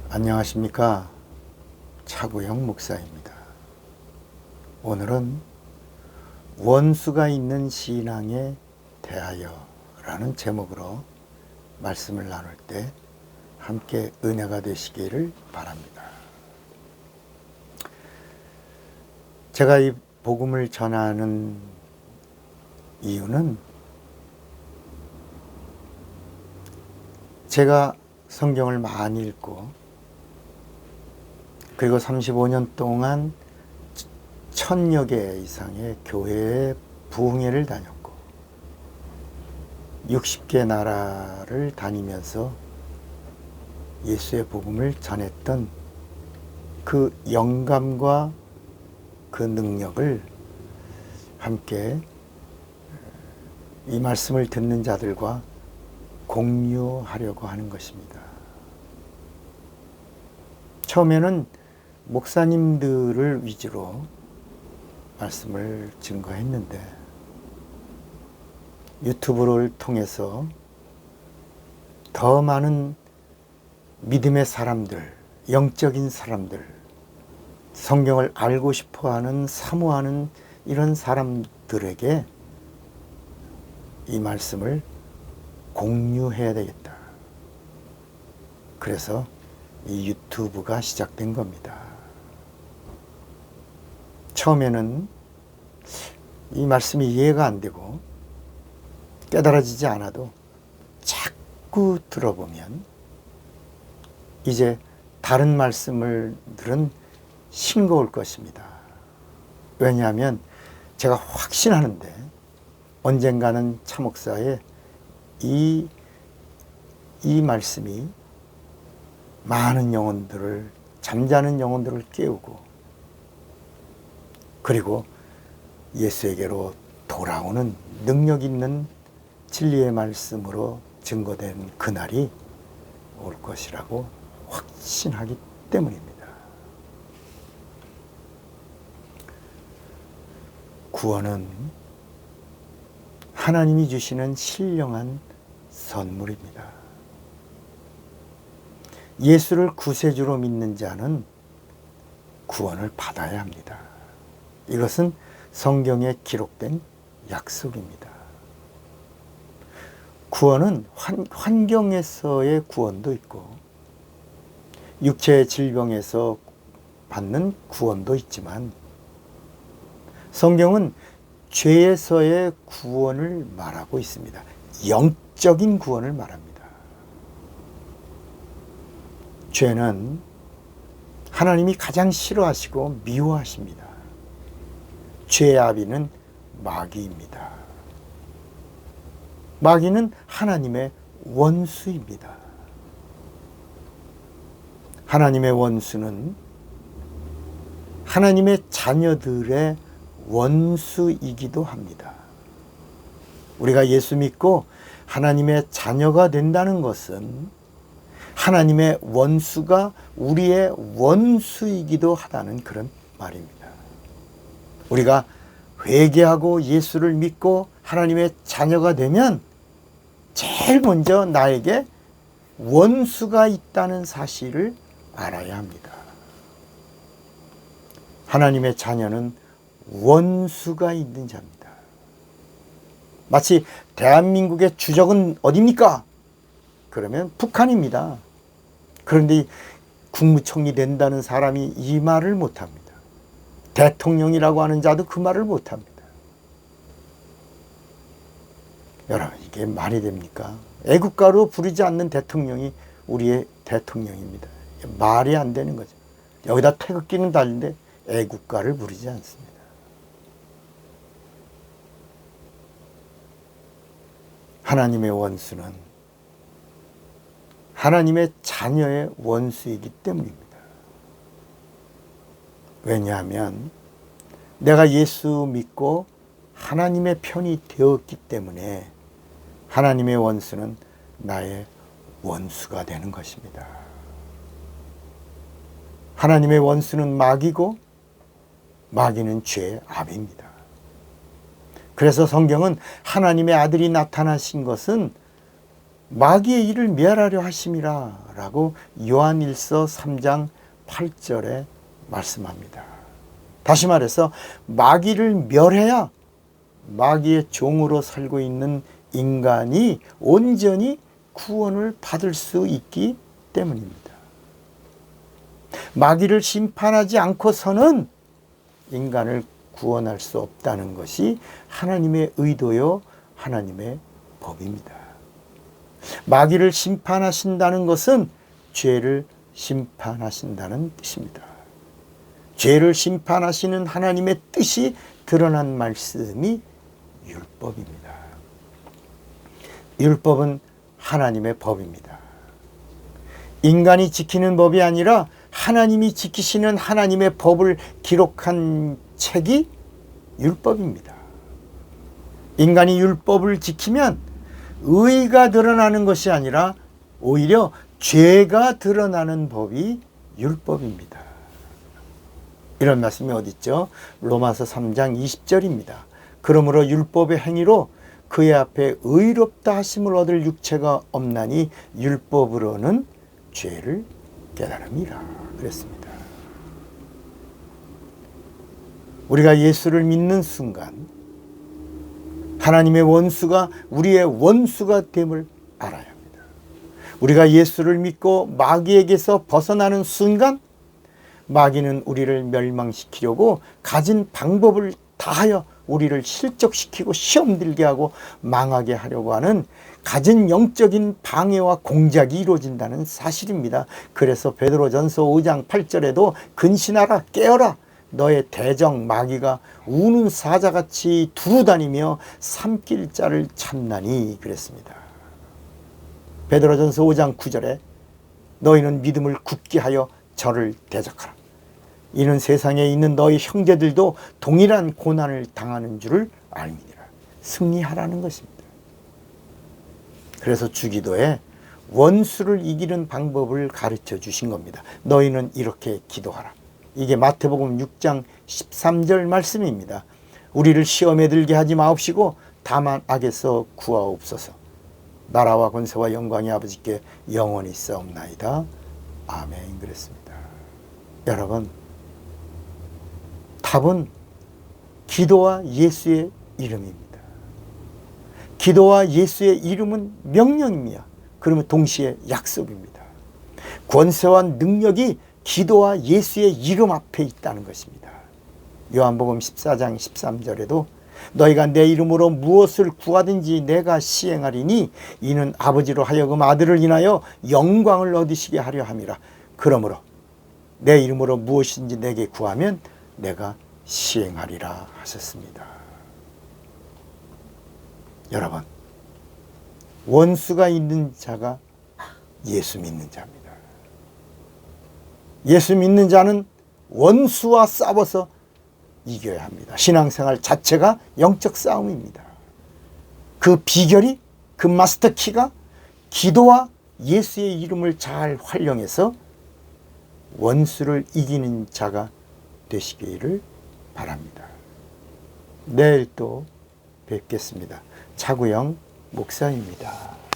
안녕하십니까. 차구영 목사입니다. 오늘은 원수가 있는 신앙에 대하여 라는 제목으로 말씀을 나눌 때 함께 은혜가 되시기를 바랍니다. 제가 이 복음을 전하는 이유는 제가 성경을 많이 읽고 그리고 35년 동안 1000여 개 이상의 교회의 부흥회를 다녔고 60개 나라를 다니면서 예수의 복음을 전했던 그 영감과 그 능력을 함께 이 말씀을 듣는 자들과 공유하려고 하는 것입니다. 처음에는 목사님들을 위주로 말씀을 증거했는데 유튜브를 통해서 더 많은 믿음의 사람들, 영적인 사람들, 성경을 알고 싶어하는, 사모하는 이런 사람들에게 이 말씀을 공유해야 되겠다. 그래서 이 유튜브가 시작된 겁니다. 처음에는 이 말씀이 이해가 안 되고 깨달아지지 않아도 자꾸 들어보면 이제 다른 말씀들은 싱거울 것입니다. 왜냐하면 제가 확신하는데 언젠가는 차목사의 이 말씀이 많은 영혼들을, 잠자는 영혼들을 깨우고 그리고 예수에게로 돌아오는 능력 있는 진리의 말씀으로 증거된 그날이 올 것이라고 확신하기 때문입니다. 구원은 하나님이 주시는 신령한 선물입니다. 예수를 구세주로 믿는 자는 구원을 받아야 합니다. 이것은 성경에 기록된 약속입니다. 구원은 환경에서의 구원도 있고 육체의 질병에서 받는 구원도 있지만 성경은 죄에서의 구원을 말하고 있습니다. 영적인 구원을 말합니다. 죄는 하나님이 가장 싫어하시고 미워하십니다. 죄의 아비는 마귀입니다. 마귀는 하나님의 원수입니다. 하나님의 원수는 하나님의 자녀들의 원수이기도 합니다. 우리가 예수 믿고 하나님의 자녀가 된다는 것은 하나님의 원수가 우리의 원수이기도 하다는 그런 말입니다. 우리가 회개하고 예수를 믿고 하나님의 자녀가 되면 제일 먼저 나에게 원수가 있다는 사실을 알아야 합니다. 하나님의 자녀는 원수가 있는 자입니다. 마치 대한민국의 주적은 어디입니까? 그러면 북한입니다. 그런데 국무총리 된다는 사람이 이 말을 못합니다. 대통령이라고 하는 자도 그 말을 못합니다. 여러분, 이게 말이 됩니까? 애국가로 부르지 않는 대통령이 우리의 대통령입니다. 말이 안 되는 거죠. 여기다 태극기는 달는데 애국가를 부르지 않습니다. 하나님의 원수는 하나님의 자녀의 원수이기 때문입니다. 왜냐하면 내가 예수 믿고 하나님의 편이 되었기 때문에 하나님의 원수는 나의 원수가 되는 것입니다. 하나님의 원수는 마귀고 마귀는 죄의 아비입니다. 그래서 성경은 하나님의 아들이 나타나신 것은 마귀의 일을 멸하려 하심이라 라고 요한일서 3장 8절에 말씀합니다. 다시 말해서 마귀를 멸해야 마귀의 종으로 살고 있는 인간이 온전히 구원을 받을 수 있기 때문입니다. 마귀를 심판하지 않고서는 인간을 구원할 수 없다는 것이 하나님의 의도요, 하나님의 법입니다. 마귀를 심판하신다는 것은 죄를 심판하신다는 뜻입니다. 죄를 심판하시는 하나님의 뜻이 드러난 말씀이 율법입니다. 율법은 하나님의 법입니다. 인간이 지키는 법이 아니라 하나님이 지키시는 하나님의 법을 기록한 책이 율법입니다. 인간이 율법을 지키면 의가 드러나는 것이 아니라 오히려 죄가 드러나는 법이 율법입니다. 이런 말씀이 어디 있죠? 로마서 3장 20절입니다. 그러므로 율법의 행위로 그의 앞에 의롭다 하심을 얻을 육체가 없나니 율법으로는 죄를 깨달음이라 그랬습니다. 우리가 예수를 믿는 순간 하나님의 원수가 우리의 원수가 됨을 알아야 합니다. 우리가 예수를 믿고 마귀에게서 벗어나는 순간 마귀는 우리를 멸망시키려고 가진 방법을 다하여 우리를 실족시키고 시험 들게 하고 망하게 하려고 하는 가진 영적인 방해와 공작이 이루어진다는 사실입니다. 그래서 베드로전서 5장 8절에도 근신하라 깨어라 너의 대적 마귀가 우는 사자같이 두루다니며 삼킬 자를 찾나니 그랬습니다. 베드로전서 5장 9절에 너희는 믿음을 굳게 하여 저를 대적하라. 이는 세상에 있는 너희 형제들도 동일한 고난을 당하는 줄을 알미니라. 승리하라는 것입니다. 그래서 주기도에 원수를 이기는 방법을 가르쳐 주신 겁니다. 너희는 이렇게 기도하라. 이게 마태복음 6장 13절 말씀입니다. 우리를 시험에 들게 하지 마옵시고 다만 악에서 구하옵소서. 나라와 권세와 영광이 아버지께 영원히 있사옵나이다. 아멘. 그랬습니다. 여러분, 답은 기도와 예수의 이름입니다. 기도와 예수의 이름은 명령입니다. 그러면 동시에 약속입니다. 권세와 능력이 기도와 예수의 이름 앞에 있다는 것입니다. 요한복음 14장 13절에도 너희가 내 이름으로 무엇을 구하든지 내가 시행하리니 이는 아버지로 하여금 아들을 인하여 영광을 얻으시게 하려 함이라. 그러므로 내 이름으로 무엇인지 내게 구하면 내가 시행하리라 하셨습니다. 여러분, 원수가 있는 자가 예수 믿는 자입니다. 예수 믿는 자는 원수와 싸워서 이겨야 합니다. 신앙생활 자체가 영적 싸움입니다. 그 비결이, 그 마스터키가 기도와 예수의 이름을 잘 활용해서 원수를 이기는 자가 되시기를 바랍니다. 내일 또 뵙겠습니다. 차구영 목사입니다.